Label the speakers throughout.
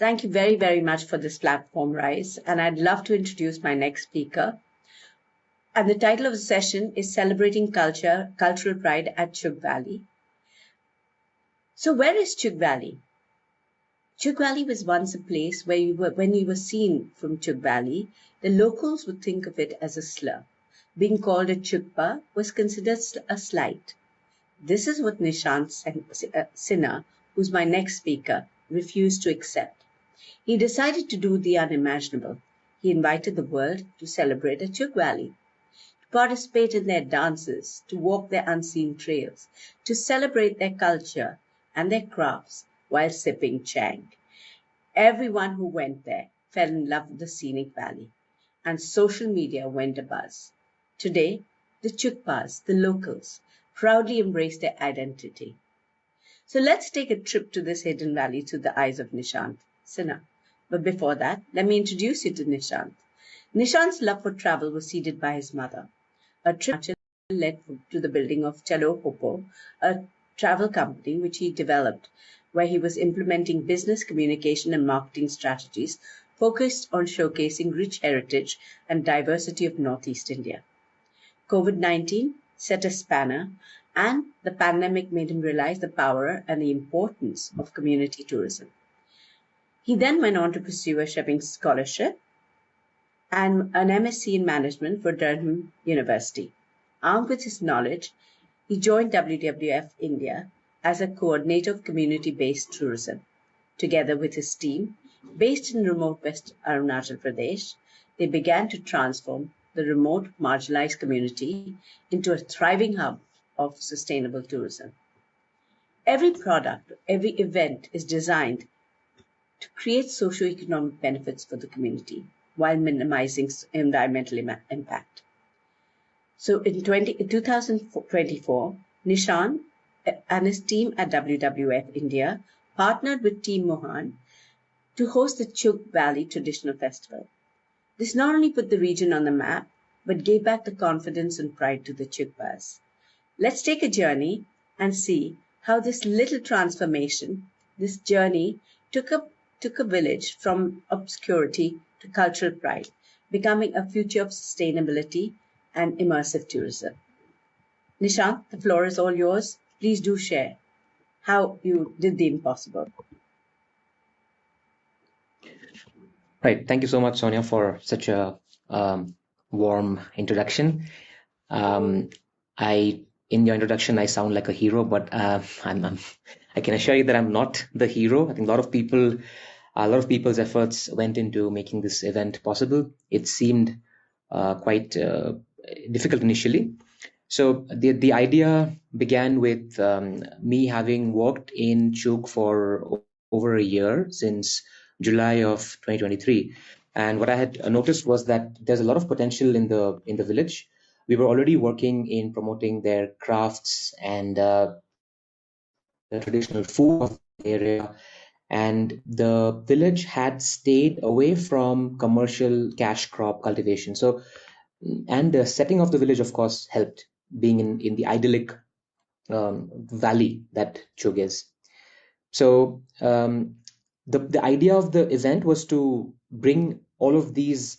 Speaker 1: Thank you very, very much for this platform, Rice. And I'd love to introduce my next speaker. And the title of the session is Celebrating Cultural Pride at Chug Valley. So where is Chug Valley? Chug Valley was once a place where when you were seen from Chug Valley, the locals would think of it as a slur. Being called a Chugpa was considered a slight. This is what Nishant Sinha, who's my next speaker, refused to accept. He decided to do the unimaginable. He invited the world to celebrate at Chug Valley, to participate in their dances, to walk their unseen trails, to celebrate their culture and their crafts while sipping chang. Everyone who went there fell in love with the scenic valley, and social media went abuzz. Today, the Chugpas, the locals, proudly embrace their identity. So let's take a trip to this hidden valley through the eyes of Nishant Sinha. But before that, let me introduce you to Nishant. Nishant's love for travel was seeded by his mother. A trip led to the building of ChaloHoppo, a travel company which he developed, where he was implementing business, communication, and marketing strategies focused on showcasing rich heritage and diversity of Northeast India. COVID-19 set a spanner, and the pandemic made him realize the power and the importance of community tourism. He then went on to pursue a shipping scholarship and an MSc in management for Durham University. Armed with his knowledge, he joined WWF India as a coordinator of community-based tourism. Together with his team, based in remote West Arunachal Pradesh, they began to transform the remote marginalized community into a thriving hub of sustainable tourism. Every product, every event is designed to create socio-economic benefits for the community while minimizing environmental impact. So in 2024, Nishant and his team at WWF India partnered with Team Mohan to host the Chug Valley Traditional Festival. This not only put the region on the map, but gave back the confidence and pride to the Chugpas. Let's take a journey and see how this little transformation, this journey took a village from obscurity to cultural pride, becoming a future of sustainability and immersive tourism. Nishant, the floor is all yours. Please do share how you did the impossible.
Speaker 2: Right. Thank you so much, Soniya, for such a warm introduction. In your introduction, I sound like a hero, but I can assure you that I'm not the hero. I think a lot of people's efforts went into making this event possible. It seemed quite difficult initially. So the idea began with me having worked in Chug for over a year, since July of 2023. And what I had noticed was that there's a lot of potential in the village. We were already working in promoting their crafts and the traditional food of the area. And the village had stayed away from commercial cash crop cultivation. So, and the setting of the village, of course, helped, being in the idyllic valley that Chug is. So the idea of the event was to bring all of these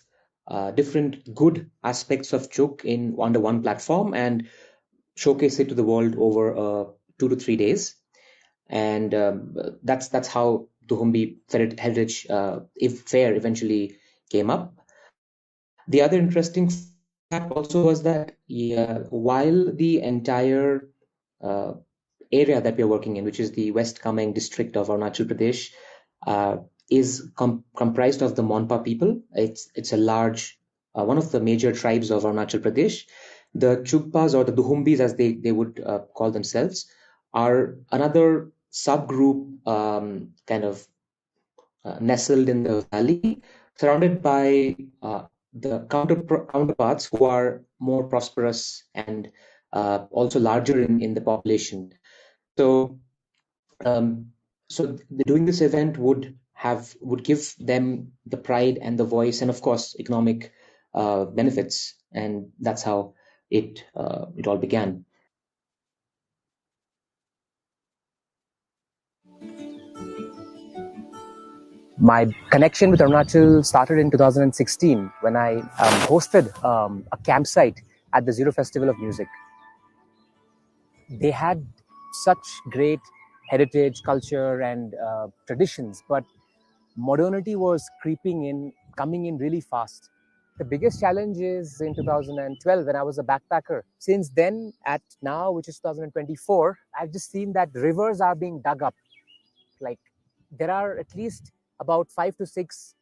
Speaker 2: different good aspects of Chug under one platform and showcase it to the world over 2 to 3 days. And that's how the Humbi Heritage Fair eventually came up. The other interesting fact also was that while the entire area that we are working in, which is the West Kameng district of Arunachal Pradesh, is comprised of the Monpa people. It's a large, one of the major tribes of Arunachal Pradesh. The Chugpas, or the Duhumbis as they would call themselves, are another subgroup kind of nestled in the valley, surrounded by the counterparts who are more prosperous and also larger in the population. So, doing this event would give them the pride and the voice, and of course economic benefits, and that's how it all began.
Speaker 3: My connection with Arunachal started in 2016 when I hosted a campsite at the Zero Festival of Music. They had such great heritage, culture, and traditions, but modernity was creeping in, coming in really fast. The biggest challenge is in 2012 when I was a backpacker. Since then, at now, which is 2024, I've just seen that rivers are being dug up. Like there are at least about 5 to 6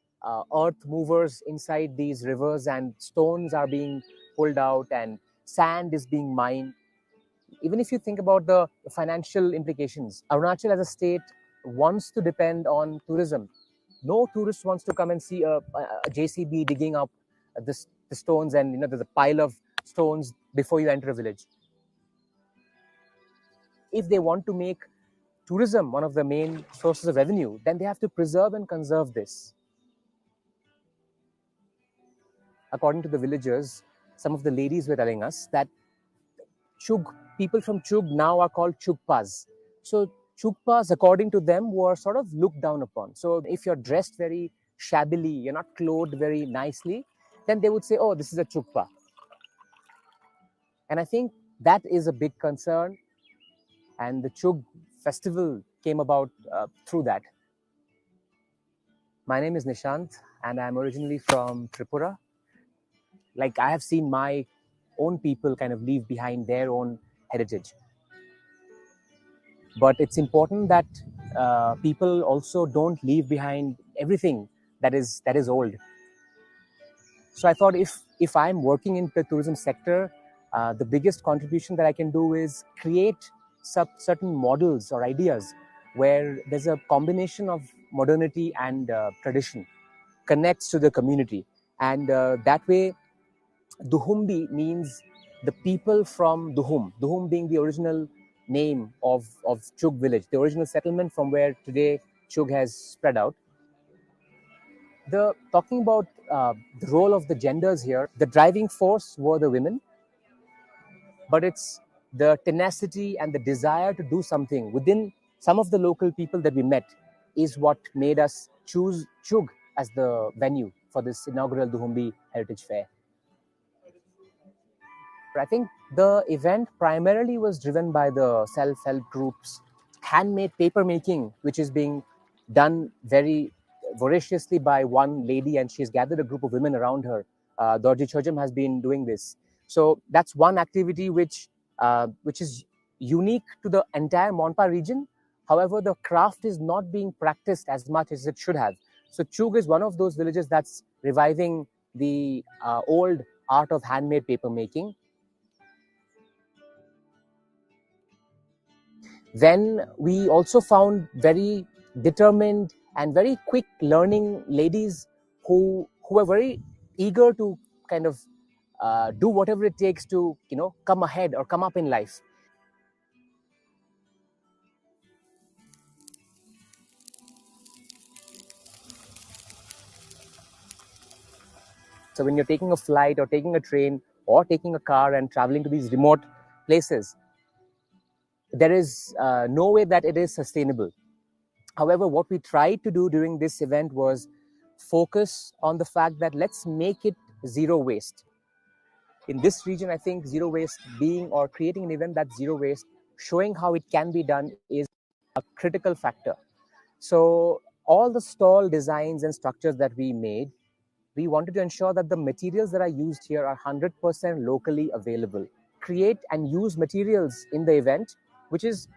Speaker 3: earth movers inside these rivers, and stones are being pulled out and sand is being mined. Even if you think about the financial implications, Arunachal as a state wants to depend on tourism. No tourist wants to come and see a JCB digging up the stones, and there's a pile of stones before you enter a village. If they want to make tourism one of the main sources of revenue, then they have to preserve and conserve this. According to the villagers, some of the ladies were telling us that people from Chug now are called Chugpas. So Chugpas, according to them, were sort of looked down upon. So if you're dressed very shabbily, you're not clothed very nicely, then they would say, oh, this is a Chugpa. And I think that is a big concern. And the Chug festival came about through that. My name is Nishant, and I'm originally from Tripura. Like, I have seen my own people kind of leave behind their own heritage. But it's important that people also don't leave behind everything that is old. So I thought if I'm working in the tourism sector, the biggest contribution that I can do is create certain models or ideas where there's a combination of modernity and tradition, connects to the community. And that way, Duhumbi means the people from Duhum, Duhum being the original name of Chug village, the original settlement from where today Chug has spread out. Talking about the role of the genders here, the driving force were the women, but it's the tenacity and the desire to do something within some of the local people that we met is what made us choose Chug as the venue for this inaugural Duhumbi Heritage Fair. I think the event primarily was driven by the self-help groups, handmade paper making, which is being done very voraciously by one lady, and she's gathered a group of women around her. Dorji Chojam has been doing this. So that's one activity which is unique to the entire Monpa region. However, the craft is not being practiced as much as it should have. So Chug is one of those villages that's reviving the old art of handmade paper making. Then we also found very determined and very quick learning ladies who were very eager to kind of do whatever it takes to come ahead or come up in life. So when you're taking a flight or taking a train or taking a car and traveling to these remote places, there is no way that it is sustainable. However, what we tried to do during this event was focus on the fact that let's make it zero waste. In this region, I think zero waste being or creating an event that's zero waste, showing how it can be done is a critical factor. So all the stall designs and structures that we made, we wanted to ensure that the materials that are used here are 100% locally available. Create and use materials in the event which is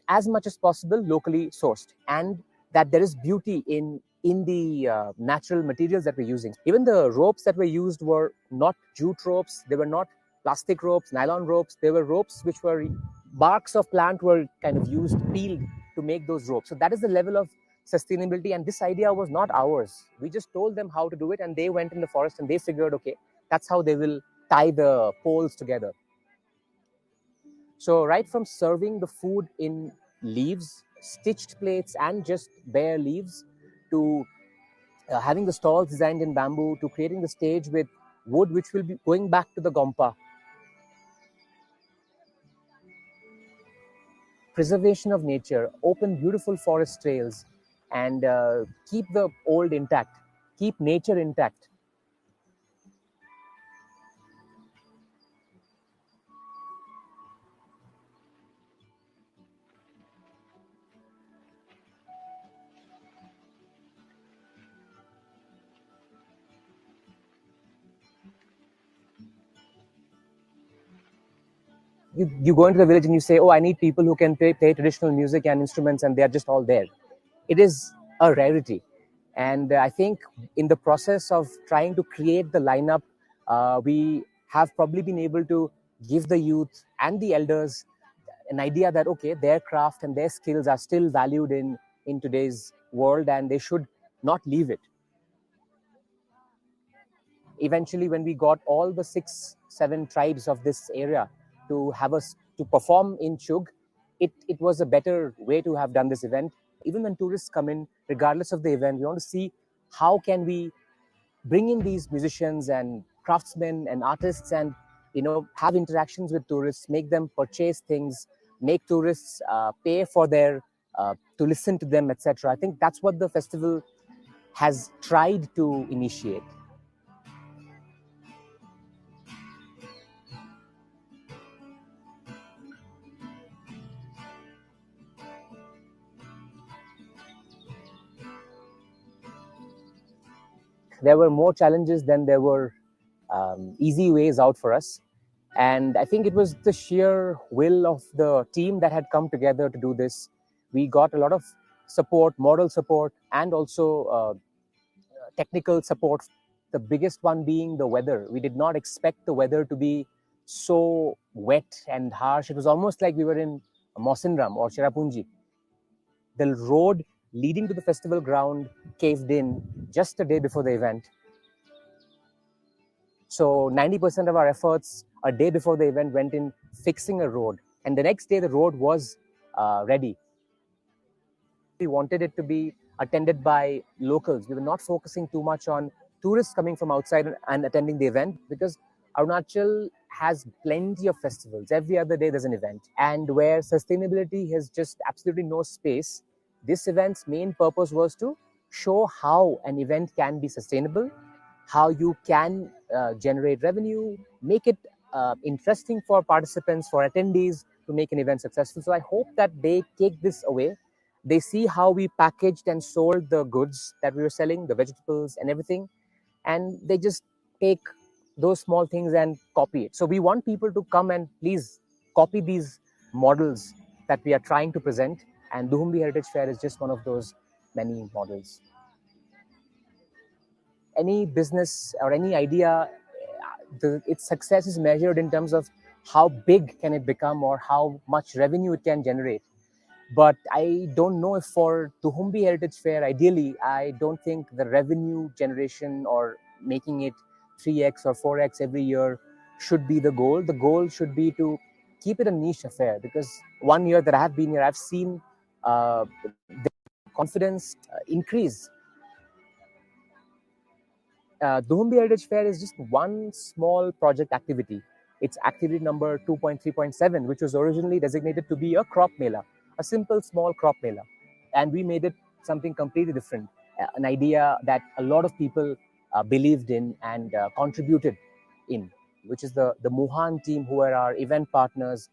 Speaker 3: as much as possible locally sourced, and that there is beauty in the natural materials that we're using. Even the ropes that were used were not jute ropes, they were not plastic ropes, nylon ropes, they were ropes which were barks of plant were kind of used, peeled to make those ropes. So that is the level of sustainability, and this idea was not ours. We just told them how to do it, and they went in the forest and they figured, okay, that's how they will tie the poles together. So right from serving the food in leaves, stitched plates, and just bare leaves, to having the stalls designed in bamboo, to creating the stage with wood which will be going back to the Gompa. Preservation of nature, open beautiful forest trails, and keep the old intact, keep nature intact. You go into the village and you say, oh, I need people who can play traditional music and instruments, and they're just all there. It is a rarity. And I think in the process of trying to create the lineup, we have probably been able to give the youth and the elders an idea that, okay, their craft and their skills are still valued in today's world, and they should not leave it. Eventually, when we got all the 6-7 tribes of this area to have us to perform in Chug, it was a better way to have done this event. Even when tourists come in, regardless of the event, we want to see how can we bring in these musicians and craftsmen and artists, and have interactions with tourists, make them purchase things, make tourists pay for their to listen to them, etc. I think that's what the festival has tried to initiate. There were more challenges than there were easy ways out for us. And I think it was the sheer will of the team that had come together to do this. We got a lot of support, moral support, and also technical support. The biggest one being the weather. We did not expect the weather to be so wet and harsh. It was almost like we were in Mawsynram or Cherrapunji. The road leading to the festival ground caved in just a day before the event. So 90% of our efforts a day before the event went in fixing a road. And the next day, the road was ready. We wanted it to be attended by locals. We were not focusing too much on tourists coming from outside and attending the event, because Arunachal has plenty of festivals. Every other day there's an event. And where sustainability has just absolutely no space, this event's main purpose was to show how an event can be sustainable, how you can generate revenue, make it interesting for participants, for attendees, to make an event successful. So I hope that they take this away. They see how we packaged and sold the goods that we were selling, the vegetables and everything, and they just take those small things and copy it. So we want people to come and please copy these models that we are trying to present, and Duhumbi Heritage Fair is just one of those many models. Any business or any idea, its success is measured in terms of how big can it become or how much revenue it can generate. But I don't know if for Duhumbi Heritage Fair, ideally, I don't think the revenue generation or making it 3x or 4x every year should be the goal. The goal should be to keep it a niche affair, because one year that I have been here, I've seen the confidence increase. Duhumbi Heritage Fair is just one small project activity. It's activity number 2.3.7, which was originally designated to be a crop mela, a simple small crop mela. And we made it something completely different, an idea that a lot of people believed in and contributed in, which is the Muhan team, who are our event partners.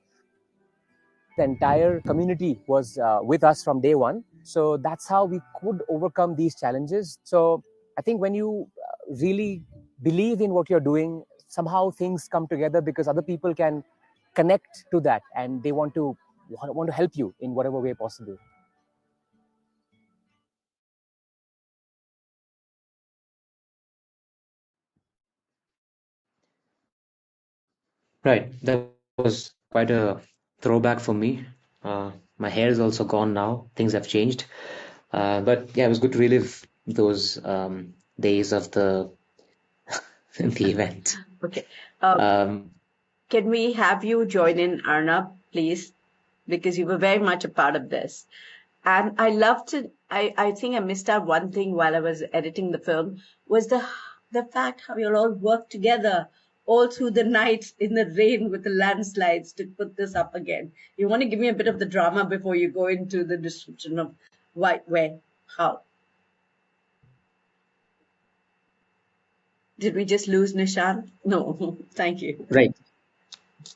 Speaker 3: The entire community was with us from day one. So that's how we could overcome these challenges. So I think when you really believe in what you're doing, somehow things come together, because other people can connect to that and they want to help you in whatever way possible.
Speaker 2: Right, that was quite a throwback for me. My hair is also gone now. Things have changed. But yeah, it was good to relive those days of the event.
Speaker 1: Okay. Can we have you join in, Arnab, please? Because you were very much a part of this. And I loved it. I think I missed out one thing while I was editing the film, was the fact how you all worked together all through the night in the rain with the landslides to put this up again. You want to give me a bit of the drama before you go into the description of where? How? Did we just lose Nishant? No, thank you.
Speaker 2: Right.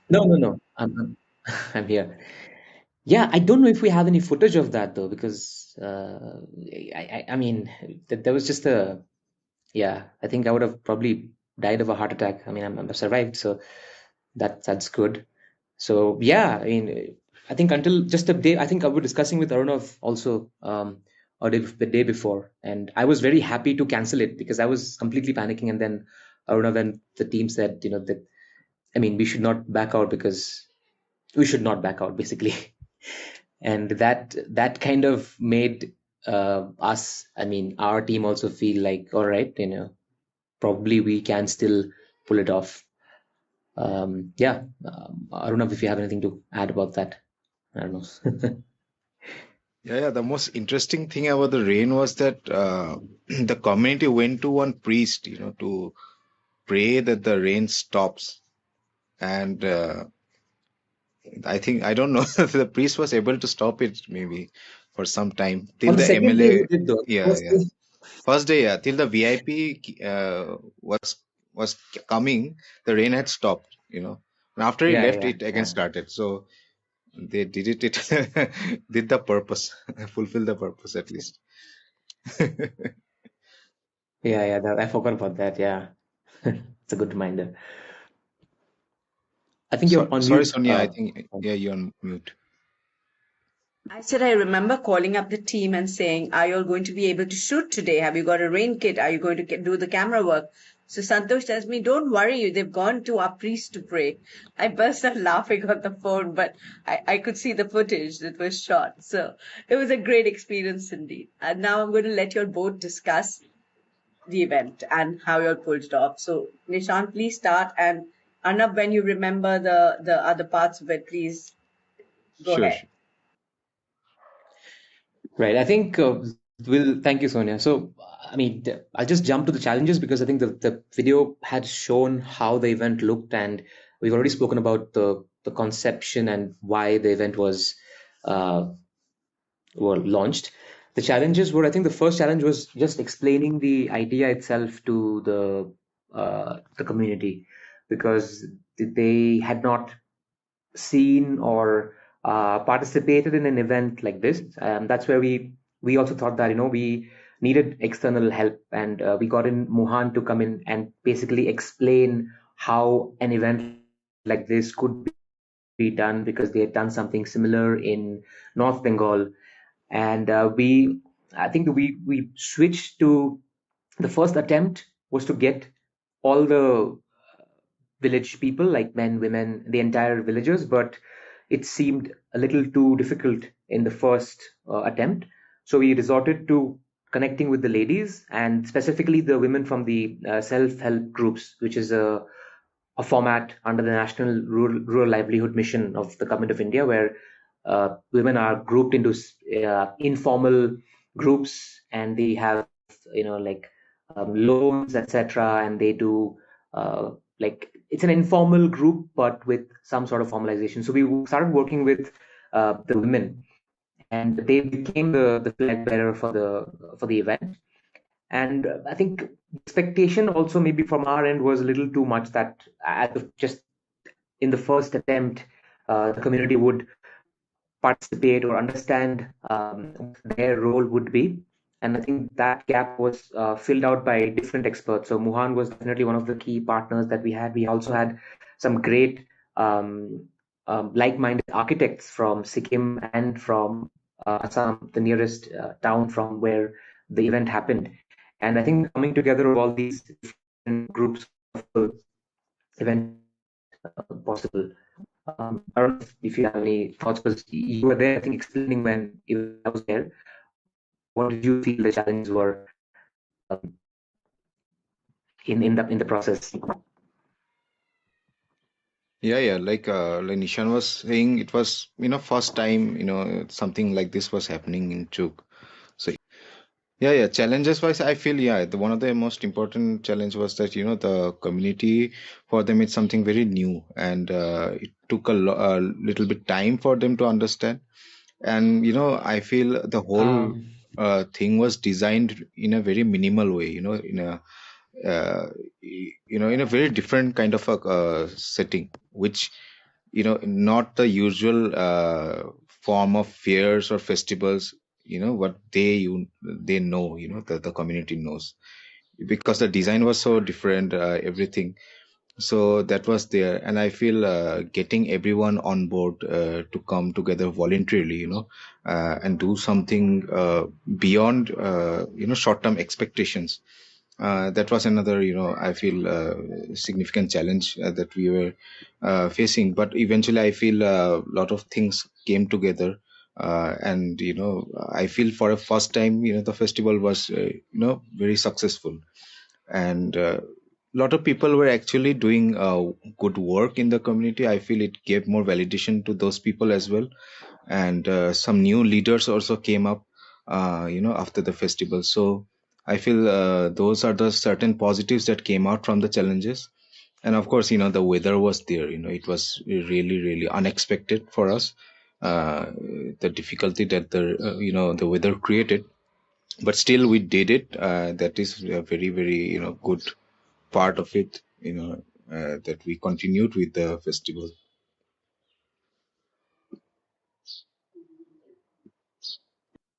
Speaker 2: No. I'm here. Yeah, I don't know if we have any footage of that though, because I mean, there was just a, yeah, I think I would have probably died of a heart attack. I mean, I'm survived, so that's good. So yeah, I mean, I think until just the day, I think I was discussing with Arunav also, or the day before, and I was very happy to cancel it because I was completely panicking, and then Arunav and the team said, that, I mean, we should not back out because we should not back out basically. And that kind of made us, I mean, our team also feel like, all right, probably we can still pull it off. Yeah, I don't know if you have anything to add about that. I don't know.
Speaker 4: Yeah. The most interesting thing about the rain was that the community went to one priest, to pray that the rain stops. And I don't know if the priest was able to stop it maybe for some time till
Speaker 2: On the
Speaker 4: the
Speaker 2: second day,
Speaker 4: MLA.
Speaker 2: he did though.
Speaker 4: Yeah,
Speaker 2: First
Speaker 4: yeah.
Speaker 2: day,
Speaker 4: First day, yeah, till the VIP was coming, the rain had stopped. And after he left, it again
Speaker 2: yeah.
Speaker 4: started. So they did it. It did the purpose, fulfill the purpose at least.
Speaker 2: Yeah. I forgot about that. Yeah, it's a good reminder. I think you're on
Speaker 4: Sorry,
Speaker 2: mute.
Speaker 4: Sonia. I think you're on mute.
Speaker 1: I said, I remember calling up the team and saying, are you all going to be able to shoot today? Have you got a rain kit? Are you going to do the camera work? So Santosh tells me, don't worry, they've gone to our priest to pray. I burst out laughing on the phone, but I could see the footage that was shot. So it was a great experience indeed. And now I'm going to let you all both discuss the event and how you all pulled it off. So Nishant, please start. And Arnab, when you remember the other parts of it, please go
Speaker 4: Sure.
Speaker 1: ahead.
Speaker 2: Right. I think thank you, Sonia. So, I mean, I'll just jump to the challenges because I think the video had shown how the event looked, and we've already spoken about the conception and why the event was launched. The challenges were, I think, the first challenge was just explaining the idea itself to the community because they had not seen or participated in an event like this. That's where we also thought that we needed external help, and we got in Mohan to come in and basically explain how an event like this could be done because they had done something similar in North Bengal, and I think we switched to the first attempt was to get all the village people, like men, women, the entire villagers, but it seemed a little too difficult in the first attempt. So we resorted to connecting with the ladies and specifically the women from the self-help groups, which is a format under the National Rural Livelihood Mission of the Government of India, where women are grouped into informal groups and they have, like loans, etc. And they do like it's an informal group, but with some sort of formalization. So we started working with the women, and they became the flag bearer for the event. And I think expectation also maybe from our end was a little too much that just in the first attempt, the community would participate or understand what their role would be. And I think that gap was filled out by different experts. So Mohan was definitely one of the key partners that we had. We also had some great like-minded architects from Sikkim and from Assam, the nearest town from where the event happened. And I think coming together of all these different groups of the event possible. I don't know if you have any thoughts, because you were there, I think, explaining when I was there. What did you feel the challenges were um, in the process?
Speaker 4: Yeah. Like Nishan was saying, it was first time something like this was happening in Chug. So yeah. Challenges wise, I feel one of the most important challenge was that the community, for them it's something very new, and it took a little bit time for them to understand. And I feel the whole thing was designed in a very minimal way, in a in a very different kind of a setting, which not the usual form of fairs or festivals, what they know, the community knows, because the design was so different, everything. So that was there, and I feel getting everyone on board to come together voluntarily, and do something beyond short-term expectations. That was another, I feel significant challenge that we were facing. But eventually, I feel a lot of things came together, and I feel for a first time, the festival was very successful, and lot of people were actually doing good work in the community. I feel it gave more validation to those people as well, and some new leaders also came up after the festival. So I feel those are the certain positives that came out from the challenges. And of course, the weather was there. It was really, really unexpected for us, the difficulty that the weather created, but still we did it. That is a very, very good part of it, that we continued with the festival.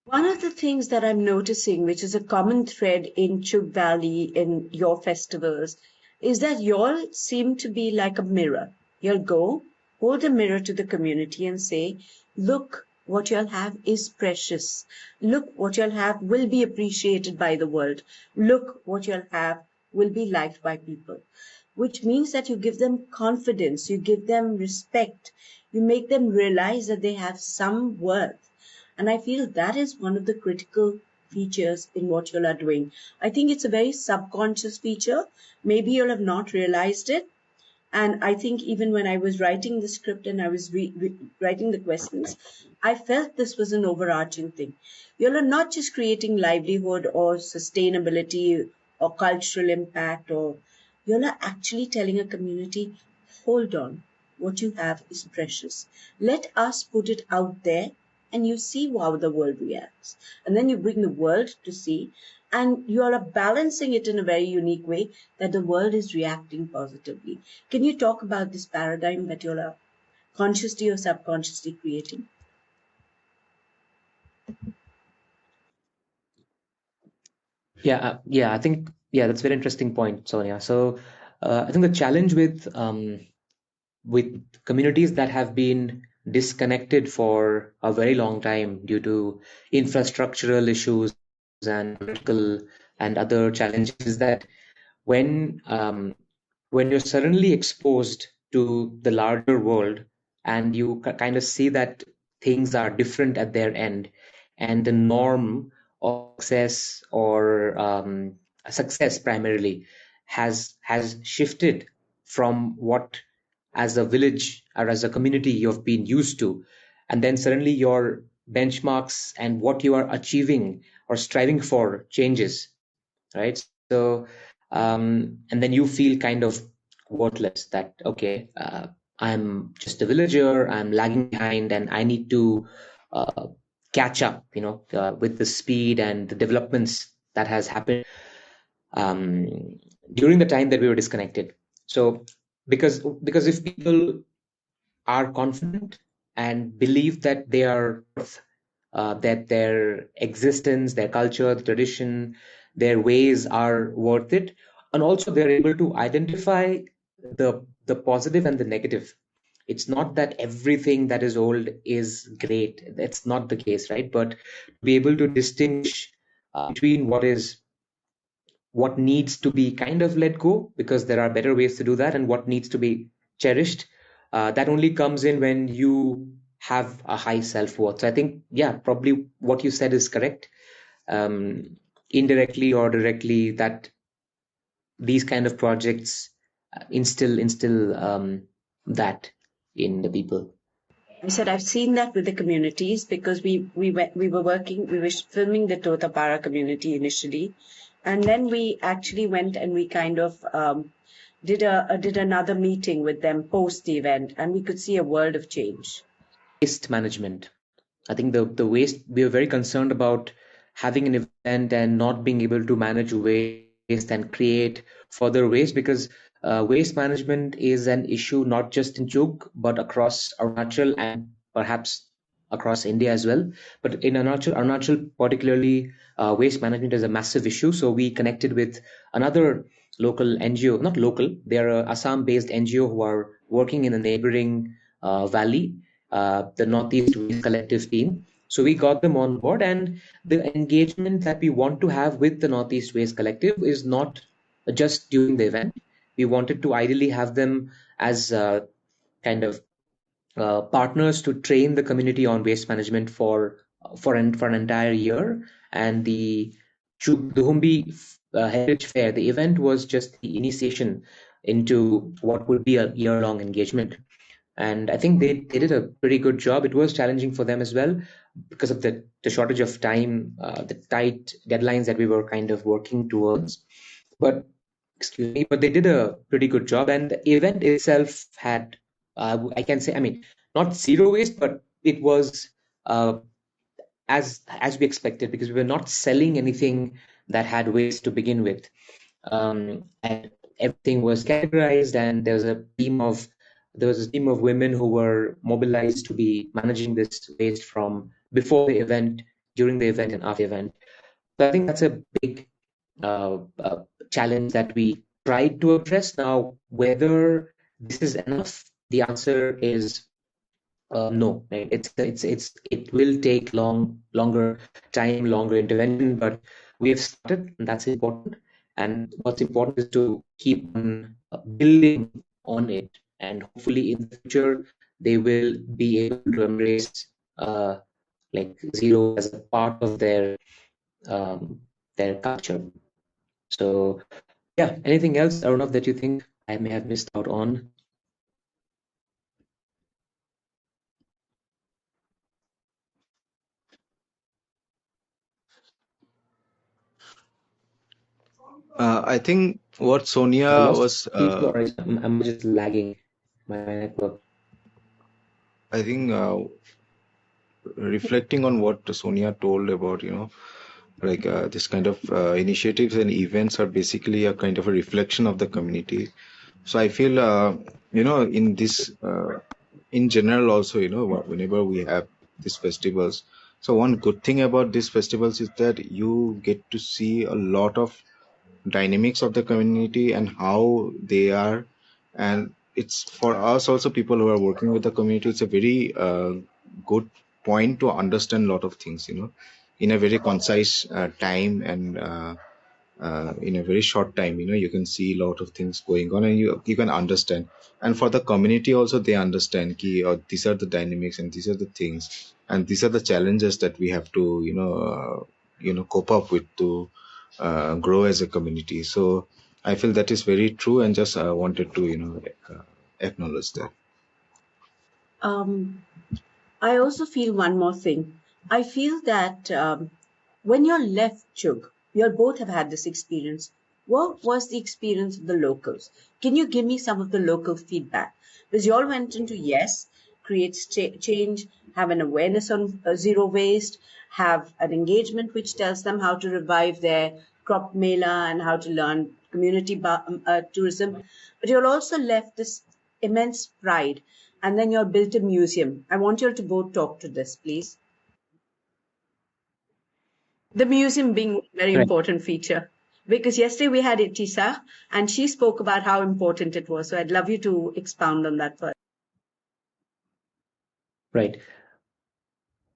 Speaker 1: One of the things that I'm noticing, which is a common thread in Chug Valley in your festivals, is that y'all seem to be like a mirror. You'll go, hold a mirror to the community and say, look, what you'll have is precious. Look, what you'll have will be appreciated by the world. Look, what you'll have will be liked by people. Which means that you give them confidence, you give them respect, you make them realize that they have some worth. And I feel that is one of the critical features in what you are doing. I think it's a very subconscious feature. Maybe you'll have not realized it. And I think even when I was writing the script and I was writing the questions, I felt this was an overarching thing. You're not just creating livelihood or sustainability or cultural impact, or you're actually telling a community, hold on, what you have is precious. Let us put it out there and you see how the world reacts. And then you bring the world to see, and you are balancing it in a very unique way that the world is reacting positively. Can you talk about this paradigm that you're consciously or subconsciously creating?
Speaker 2: I think that's a very interesting point, Soniya. So I think the challenge with communities that have been disconnected for a very long time due to infrastructural issues and political and other challenges is that when you're suddenly exposed to the larger world and you kind of see that things are different at their end, and the norm of success or success primarily has shifted from what as a village or as a community you've been used to, and then suddenly your benchmarks and what you are achieving or striving for changes, right? So and then you feel kind of worthless, that okay, I'm just a villager, I'm lagging behind, and I need to uh, catch up, with the speed and the developments that has happened during the time that we were disconnected. So because if people are confident and believe that they are that their existence, their culture, the tradition, their ways are worth it, and also they're able to identify the positive and the negative. It's not that everything that is old is great. That's not the case, right? But be able to distinguish between what needs to be kind of let go, because there are better ways to do that, and what needs to be cherished. That only comes in when you have a high self-worth. So I think, probably what you said is correct. Indirectly or directly, that these kind of projects instill that in the people.
Speaker 1: I said I've seen that with the communities, because we were filming the Totapara community initially, and then we actually went and we kind of did another meeting with them post the event, and we could see a world of change.
Speaker 2: Waste management. I think the waste, we are very concerned about having an event and not being able to manage waste and create further waste, because waste management is an issue not just in Chug but across Arunachal and perhaps across India as well. But in Arunachal particularly, waste management is a massive issue. So we connected with another local NGO, not local, they are a Assam-based NGO who are working in a neighboring valley, the Northeast Waste Collective team. So we got them on board, and the engagement that we want to have with the Northeast Waste Collective is not just during the event. We wanted to ideally have them as kind of partners to train the community on waste management for an entire year. And the Duhumbi Heritage Fair, the event was just the initiation into what would be a year-long engagement. And I think they did a pretty good job. It was challenging for them as well because of the shortage of time, the tight deadlines that we were kind of working towards. But excuse me, but they did a pretty good job. And the event itself had, I can say, I mean, not zero waste, but it was as we expected, because we were not selling anything that had waste to begin with. And everything was categorized, and there was a team of women who were mobilized to be managing this waste from before the event, during the event, and after the event. So I think that's a big challenge that we tried to address. Now, whether this is enough, the answer is no. Right? It will take longer time, longer intervention, but we have started, and that's important. And what's important is to keep on building on it, and hopefully in the future they will be able to embrace like zero as a part of their culture. So yeah, anything else, Arnav, that you think I may have missed out on?
Speaker 4: I think what
Speaker 2: I
Speaker 4: Soniya
Speaker 2: lost
Speaker 4: was,
Speaker 2: people, or I'm just lagging my network.
Speaker 4: I think, reflecting on what Soniya told about, like this kind of initiatives and events are basically a kind of a reflection of the community. So I feel, in this, in general also, whenever we have these festivals, so one good thing about these festivals is that you get to see a lot of dynamics of the community and how they are. And it's for us also, people who are working with the community, it's a very good point to understand a lot of things, in a very concise time, and in a very short time, you can see a lot of things going on, and you can understand. And for the community also, they understand ki, these are the dynamics, and these are the things, and these are the challenges that we have to cope up with to grow as a community. So I feel that is very true, and just wanted to acknowledge that.
Speaker 1: I also feel one more thing. I feel that when you're left, Chug, you all both have had this experience. What was the experience of the locals? Can you give me some of the local feedback? Because you all went into, yes, create change, have an awareness on zero waste, have an engagement which tells them how to revive their crop mela and how to learn community tourism. But you're also left this immense pride, and then you're built a museum. I want you all to both talk to this, please. The museum being a very
Speaker 2: Right.
Speaker 1: important feature. Because yesterday we had Itisa, and she spoke about how important it was. So I'd love you to expound on that first.
Speaker 2: Right.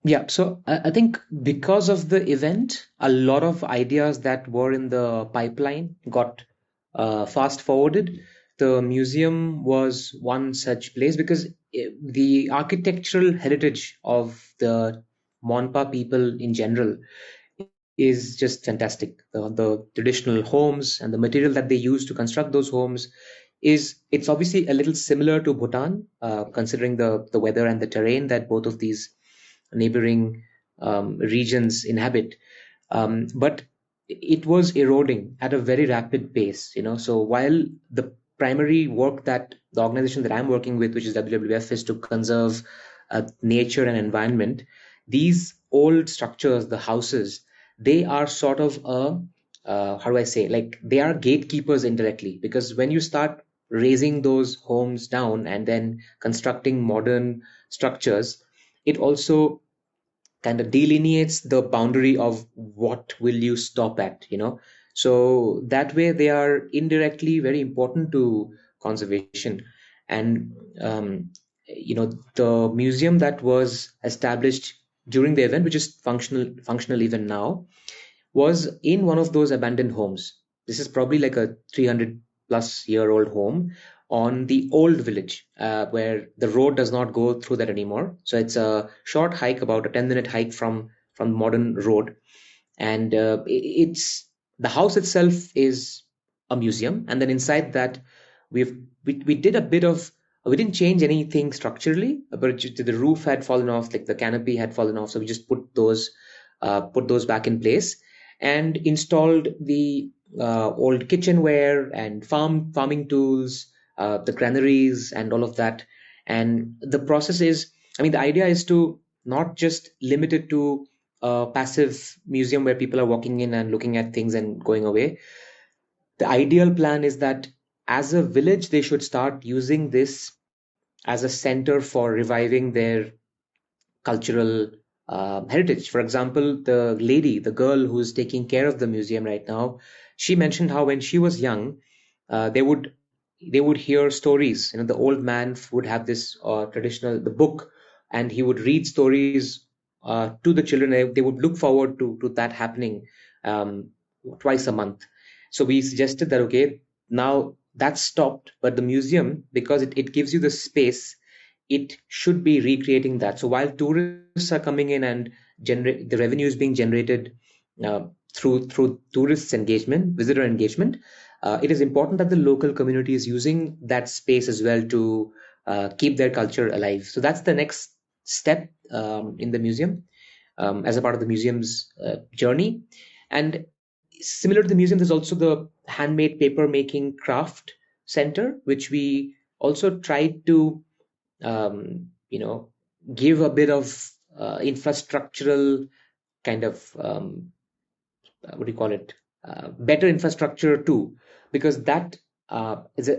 Speaker 2: Yeah, so I think because of the event, a lot of ideas that were in the pipeline got fast forwarded. The museum was one such place because the architectural heritage of the Monpa people in general is just fantastic. The traditional homes and the material that they use to construct those homes it's obviously a little similar to Bhutan, considering the weather and the terrain that both of these neighboring regions inhabit. But it was eroding at a very rapid pace, So while the primary work that the organization that I'm working with, which is WWF, is to conserve nature and environment, these old structures, the houses, they are sort of how do I say, like they are gatekeepers indirectly, because when you start raising those homes down and then constructing modern structures, it also kind of delineates the boundary of what will you stop at, so that way they are indirectly very important to conservation. And the museum that was established during the event, which is functional even now, was in one of those abandoned homes. This is probably like a 300 plus year old home on the old village, where the road does not go through that anymore. So it's a short hike, about a 10-minute hike from modern road. And it's the house itself is a museum. And then inside that, we did a bit of, we didn't change anything structurally, but the roof had fallen off, like the canopy had fallen off. So we just put those back in place and installed the old kitchenware and farming tools, the granaries and all of that. And the process is, I mean, the idea is to not just limit it to a passive museum where people are walking in and looking at things and going away. The ideal plan is that as a village, they should start using this as a center for reviving their cultural heritage. For example, the girl who's taking care of the museum right now, she mentioned how when she was young, they would hear stories. The old man would have this traditional the book, and he would read stories to the children. They would look forward to that happening twice a month. So we suggested that, okay, now that's stopped, but the museum, because it gives you the space, it should be recreating that. So while tourists are coming in and the revenue is being generated through tourists engagement, visitor engagement, it is important that the local community is using that space as well to keep their culture alive. So that's the next step in the museum, as a part of the museum's journey. And similar to the museum, there's also the handmade paper making craft center, which we also tried to give a bit of infrastructural kind of what do you call it, better infrastructure too, because that is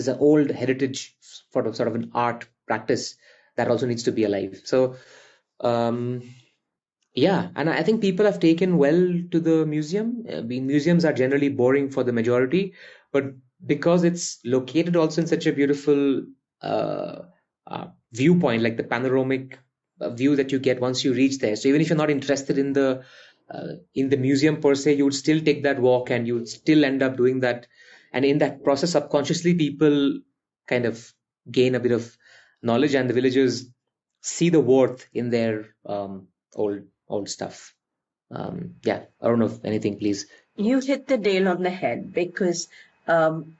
Speaker 2: a old heritage sort of an art practice that also needs to be alive. So yeah, and I think people have taken well to the museum. Museums are generally boring for the majority, but because it's located also in such a beautiful viewpoint, like the panoramic view that you get once you reach there. So even if you're not interested in the museum per se, you would still take that walk and you would still end up doing that. And in that process, subconsciously, people kind of gain a bit of knowledge, and the villagers see the worth in their old stuff. Yeah, I don't know if anything, please.
Speaker 1: You hit the nail on the head, because when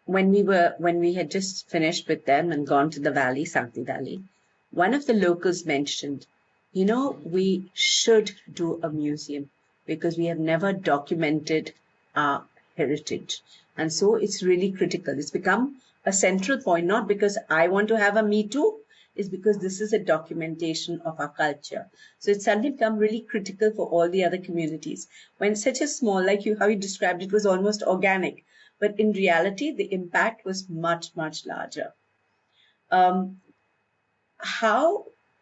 Speaker 1: we had just finished with them and gone to the valley, Santi Valley, one of the locals mentioned, we should do a museum because we have never documented our heritage. And so it's really critical. It's become a central point, not because I want to have a Me Too, is because this is a documentation of our culture. So it's suddenly become really critical for all the other communities. When such a small, like how you described it, was almost organic, but in reality, the impact was much, much larger.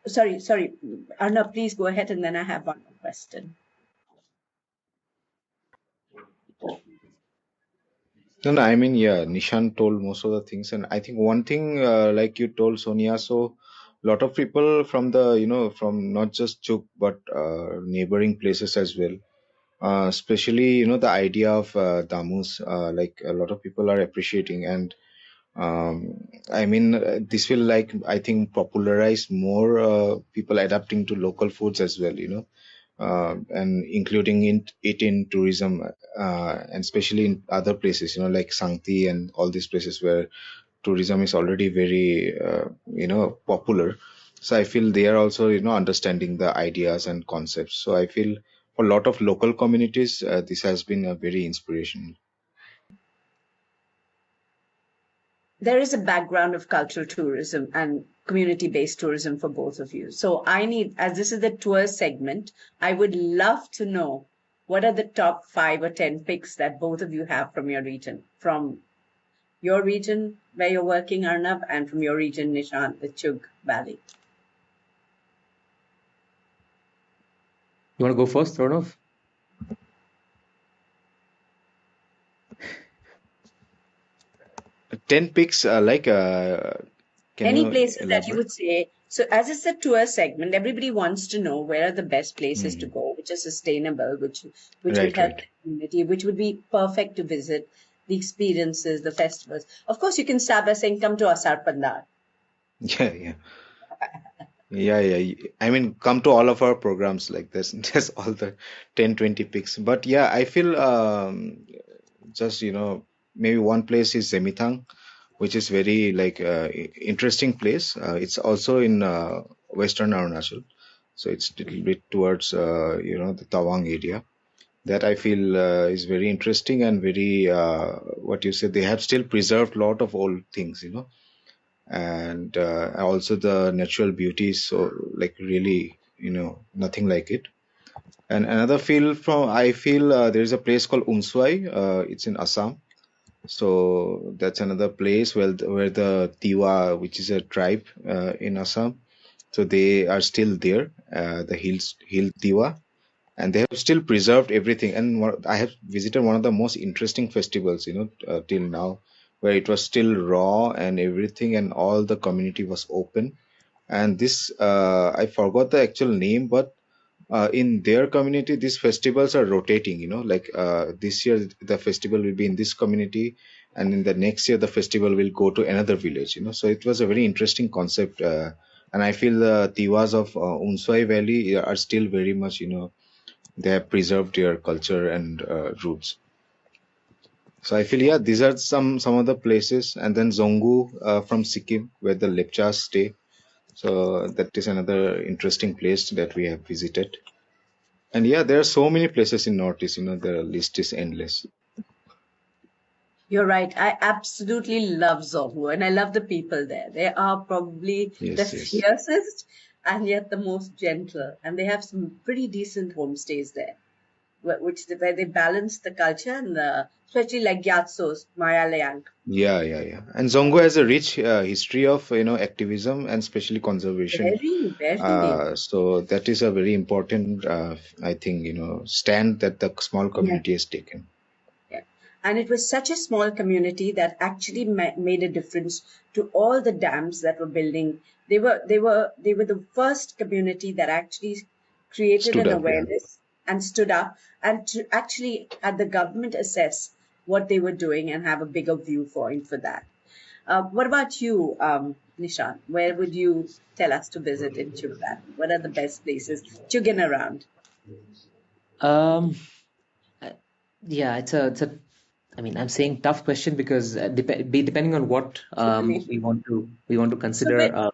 Speaker 1: Sorry, Arna, please go ahead, and then I have one more question.
Speaker 4: No, I mean, yeah, Nishant told most of the things, and I think one thing, like you told Soniya, so a lot of people from from not just Chuk but neighboring places as well, especially the idea of damus, like a lot of people are appreciating, and I mean, this will, like, I think, popularize more people adapting to local foods as well, and including it in tourism, and especially in other places, like Sangti and all these places where tourism is already very, popular. So I feel they are also, understanding the ideas and concepts. So I feel for a lot of local communities, this has been a very inspirational.
Speaker 1: There is a background of cultural tourism and community-based tourism for both of you. So as this is the tour segment, I would love to know what are the top 5 or 10 picks that both of you have from your region? From your region where you're working, Arnab, and from your region, Nishant, the Chug Valley.
Speaker 2: You want to go first, Ronav?
Speaker 4: Ten picks,
Speaker 1: Any places that you would say. So as it's a tour segment, everybody wants to know where are the best places to go, which are sustainable, which would help the community, which would be perfect to visit, the experiences, the festivals. Of course, you can start by saying, come to Asar Pandar.
Speaker 4: Yeah. I mean, come to all of our programs like this. Just all the 10, 20 picks. But yeah, I feel just, maybe one place is Zemithang, which is very interesting place. It's also in Western Arunachal. So it's a little bit towards, the Tawang area. That I feel is very interesting and very, they have still preserved a lot of old things, and also the natural beauty is so really nothing like it. And another I feel there is a place called Umswai. It's in Assam. So that's another place where the Tiwa, which is a tribe in Assam, so they are still there, the hill Tiwa, and they have still preserved everything. And I have visited one of the most interesting festivals till now, where it was still raw and everything, and all the community was open. And this I forgot the actual name, but in their community these festivals are rotating, this year the festival will be in this community, and in the next year the festival will go to another village. So it was a very interesting concept, and I feel the Tiwas of Unswai Valley are still very much, they have preserved their culture and roots. So I feel, these are some of the places. And then Zongu from Sikkim, where the Lepchas stay. So that is another interesting place that we have visited. And there are so many places in Northeast, the list is endless.
Speaker 1: You're right. I absolutely love Zongu, and I love the people there. They are probably the fiercest and yet the most gentle. And they have some pretty decent homestays there, where they balance the culture and especially like Gyatsos, Malayalang.
Speaker 4: Yeah. And Zongo has a rich history of activism and especially conservation.
Speaker 1: Very.
Speaker 4: So that is a very important, I think, stand that the small community has taken.
Speaker 1: Yeah. And it was such a small community that actually made a difference to all the dams that were building. They were the first community that actually created an awareness and stood up, and to actually had the government assess what they were doing and have a bigger viewpoint for that. What about you, Nishant? Where would you tell us to visit in Chug Valley? What are the best places chugging around?
Speaker 2: I'm saying tough question because depending on what we want to consider.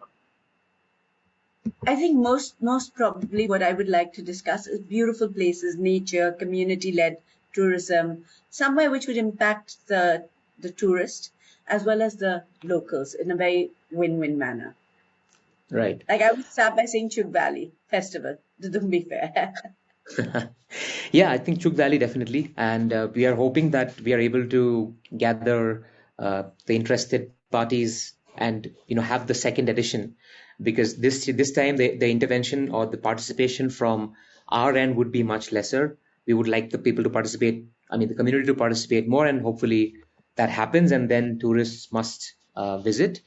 Speaker 1: I think most probably what I would like to discuss is beautiful places, nature, community-led tourism, somewhere which would impact the tourist as well as the locals in a very win-win manner.
Speaker 2: Right.
Speaker 1: Like I would start by saying Chug Valley Festival, to be fair.
Speaker 2: Yeah, I think Chug Valley definitely, and we are hoping that we are able to gather the interested parties and have the second edition, because this time the intervention or the participation from our end would be much lesser. We would like the people to participate, the community to participate more, and hopefully that happens, and then tourists must visit.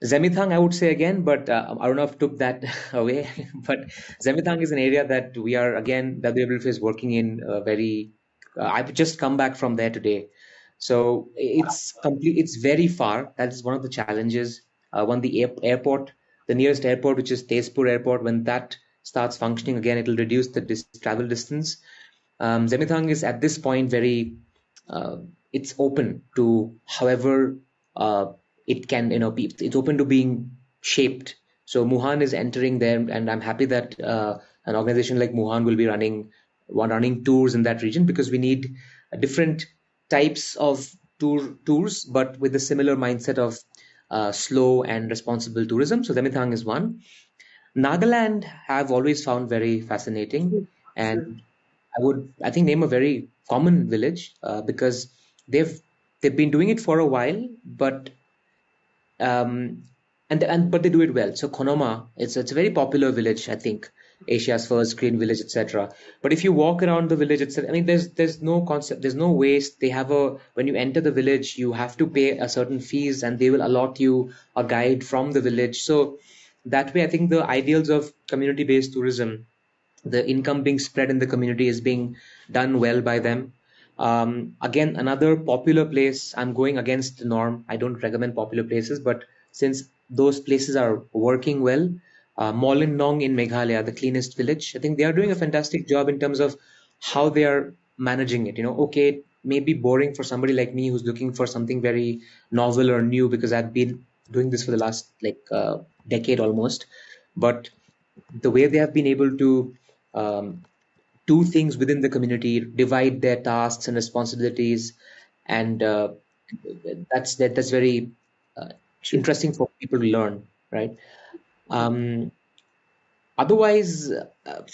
Speaker 2: Zemithang, I would say again, but I don't know if took that away. But Zemithang is an area that we are, again, WWF is working in very. I've just come back from there today, so it's very far. That is one of the challenges. The airport, the nearest airport, which is Tezpur Airport, when that starts functioning again, it will reduce the travel distance. Zemithang is at this point very. It's open to however. It can, it's open to being shaped. So Muhan is entering there, and I'm happy that an organization like Muhan will be running tours in that region, because we need different types of tours, but with a similar mindset of slow and responsible tourism. So Zemithang is one. Nagaland I've always found very fascinating, and I think name a very common village because they've been doing it for a while, but um, but they do it well. So Konoma, it's a very popular village, I think, Asia's first green village, etc. But if you walk around the village itself, I mean, there's no concept, there's no waste. They have a when you enter the village, you have to pay a certain fees, and they will allot you a guide from the village. So that way, I think the ideals of community-based tourism, the income being spread in the community, is being done well by them. Again, another popular place, I'm going against the norm. I don't recommend popular places, but since those places are working well, Molindong in Meghalaya, the cleanest village, I think they are doing a fantastic job in terms of how they are managing it. Okay, it may be boring for somebody like me who's looking for something very novel or new because I've been doing this for the last decade almost. But the way they have been able to um, do things within the community, divide their tasks and responsibilities, and that's very uh,
Speaker 1: True.
Speaker 2: interesting for people to learn, right? Um, Otherwise,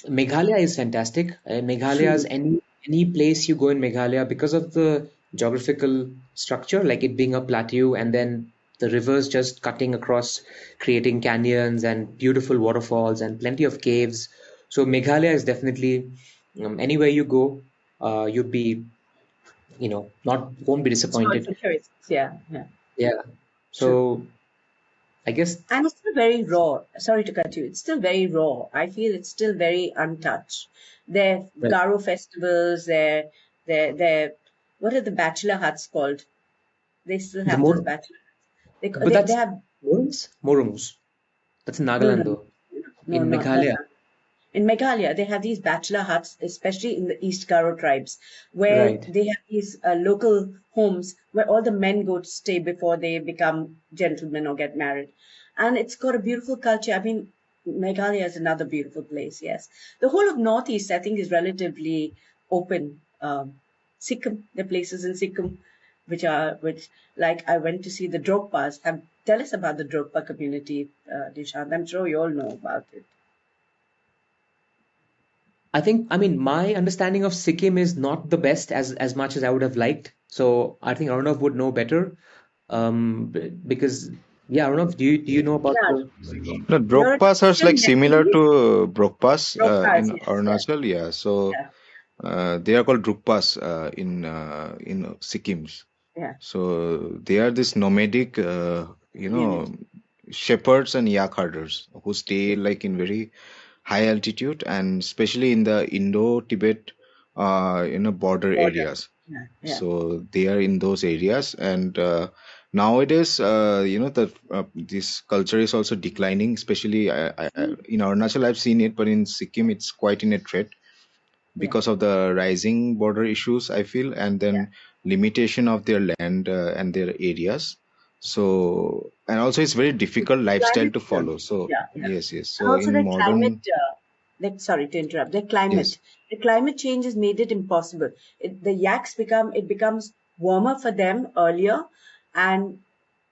Speaker 2: Meghalaya is fantastic. Meghalaya's
Speaker 1: True.
Speaker 2: any place you go in Meghalaya, because of the geographical structure, like it being a plateau and then the rivers just cutting across, creating canyons and beautiful waterfalls and plenty of caves. So Meghalaya is definitely anywhere you go, you'd be, not won't be
Speaker 1: It's not
Speaker 2: disappointed.
Speaker 1: for choices. Yeah, yeah.
Speaker 2: Yeah.
Speaker 1: True.
Speaker 2: So I guess
Speaker 1: And it's still very raw. Sorry to cut you. It's still very raw. I feel it's still very untouched. Their
Speaker 2: right.
Speaker 1: Garo festivals, their what are the bachelor huts called? They still
Speaker 2: The
Speaker 1: have those
Speaker 2: more,
Speaker 1: bachelor huts.
Speaker 2: but
Speaker 1: They
Speaker 2: that's
Speaker 1: have
Speaker 2: Morungs. That's in
Speaker 1: no,
Speaker 2: Nagaland
Speaker 1: no,
Speaker 2: though.
Speaker 1: no,
Speaker 2: In
Speaker 1: no, that's
Speaker 2: Meghalaya.
Speaker 1: not. In Meghalaya, they have these bachelor huts, especially in the East Garo tribes, where
Speaker 2: Right.
Speaker 1: they have these local homes where all the men go to stay before they become gentlemen or get married. And it's got a beautiful culture. I mean, Meghalaya is another beautiful place, yes. The whole of Northeast, I think, is relatively open. Sikkim, the places in Sikkim, which like I went to see the Drogpas. Tell us about the Drogpa community, Nishant. I'm sure you all know about it.
Speaker 2: I mean, my understanding of Sikkim is not the best as much as I would have liked. So I think Arnav would know better. Because yeah, Arnav, do you know about
Speaker 1: Yeah,
Speaker 2: the
Speaker 4: No,
Speaker 1: you're a
Speaker 4: Brokpas are
Speaker 1: Christian
Speaker 4: like similar
Speaker 1: nephew.
Speaker 4: to Brokpas
Speaker 1: Drogpas,
Speaker 4: in
Speaker 1: yes, yeah,
Speaker 4: Arunachal. Yeah, so
Speaker 1: yeah,
Speaker 4: they are called Drukpas in Sikkim.
Speaker 1: yeah.
Speaker 4: So they are this nomadic,
Speaker 1: Community.
Speaker 4: shepherds and yak herders who stay like in very high altitude and especially in the Indo-Tibet, border
Speaker 1: Border.
Speaker 4: areas.
Speaker 1: Yeah, yeah.
Speaker 4: So they are in those areas, and nowadays, this culture is also declining. Especially in Arunachal, I've seen it, but in Sikkim, it's quite in a threat
Speaker 1: Yeah,
Speaker 4: because of the rising border issues, I feel, and
Speaker 1: yeah.
Speaker 4: then limitation of their land and their areas. So, and also it's very difficult lifestyle
Speaker 1: Climate
Speaker 4: to
Speaker 1: change.
Speaker 4: follow. So,
Speaker 1: Yeah, yeah.
Speaker 4: yes, yes.
Speaker 1: And
Speaker 4: So
Speaker 1: also
Speaker 4: in
Speaker 1: the climate,
Speaker 4: modern,
Speaker 1: sorry to interrupt,
Speaker 4: yes,
Speaker 1: the climate change has made it impossible. It becomes warmer for them earlier and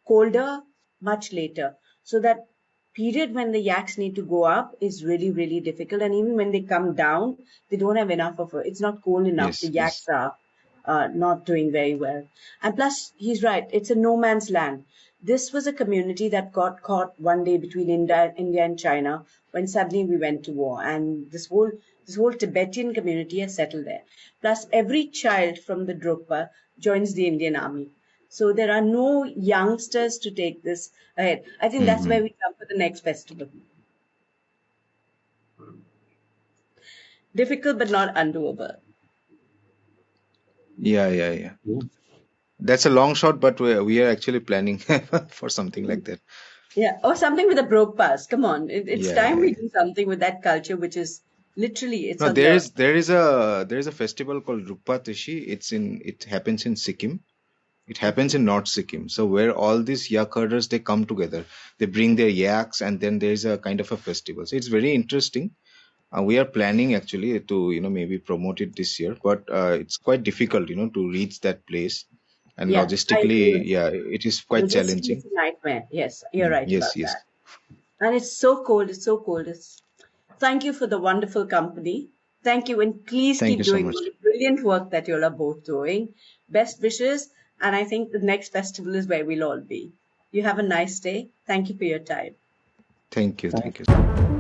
Speaker 1: colder much later. So that period when the yaks need to go up is really, really difficult. And even when they come down, they don't have enough of it. It's not cold enough. The
Speaker 4: yes, yes.
Speaker 1: yaks are not doing very well. And plus, he's right. It's a no man's land. This was a community that got caught one day between India and China when suddenly we went to war, and this whole Tibetan community has settled there. Plus, every child from the Drukpa joins the Indian army. So there are no youngsters to take this ahead. I think that's
Speaker 4: Hmm.
Speaker 1: where we come for the next festival. Difficult but not undoable.
Speaker 4: Yeah, yeah, yeah. That's a long shot, but we are actually planning for something like that.
Speaker 1: Yeah, or something with a broke pass. Come on, it's
Speaker 4: Yeah,
Speaker 1: time
Speaker 4: yeah,
Speaker 1: we
Speaker 4: yeah.
Speaker 1: do something with that culture, which is literally it's
Speaker 4: No,
Speaker 1: on the
Speaker 4: there is a festival called Rukpa Tishi. It happens in Sikkim. It happens
Speaker 1: okay.
Speaker 4: in North Sikkim. So where all these yak herders they come together, they bring their yaks, and then there is a kind of a festival. So it's very interesting. We are planning actually to maybe promote it this year, but it's quite difficult to reach that place, and
Speaker 1: Yeah, I agree
Speaker 4: logistically,
Speaker 1: with you.
Speaker 4: yeah, it is quite
Speaker 1: Logistically,
Speaker 4: challenging.
Speaker 1: it's a nightmare. Yes, you're right
Speaker 4: Yes,
Speaker 1: about
Speaker 4: yes.
Speaker 1: that. And it's so cold. It's so cold. Thank you for the wonderful company. Thank you, and please
Speaker 4: Thank
Speaker 1: keep
Speaker 4: you so
Speaker 1: doing
Speaker 4: much.
Speaker 1: the brilliant work that you all are both doing. Best wishes, and I think the next festival is where we'll all be. You have a nice day. Thank you for your time.
Speaker 4: Thank you.
Speaker 2: Thank
Speaker 4: Thank you.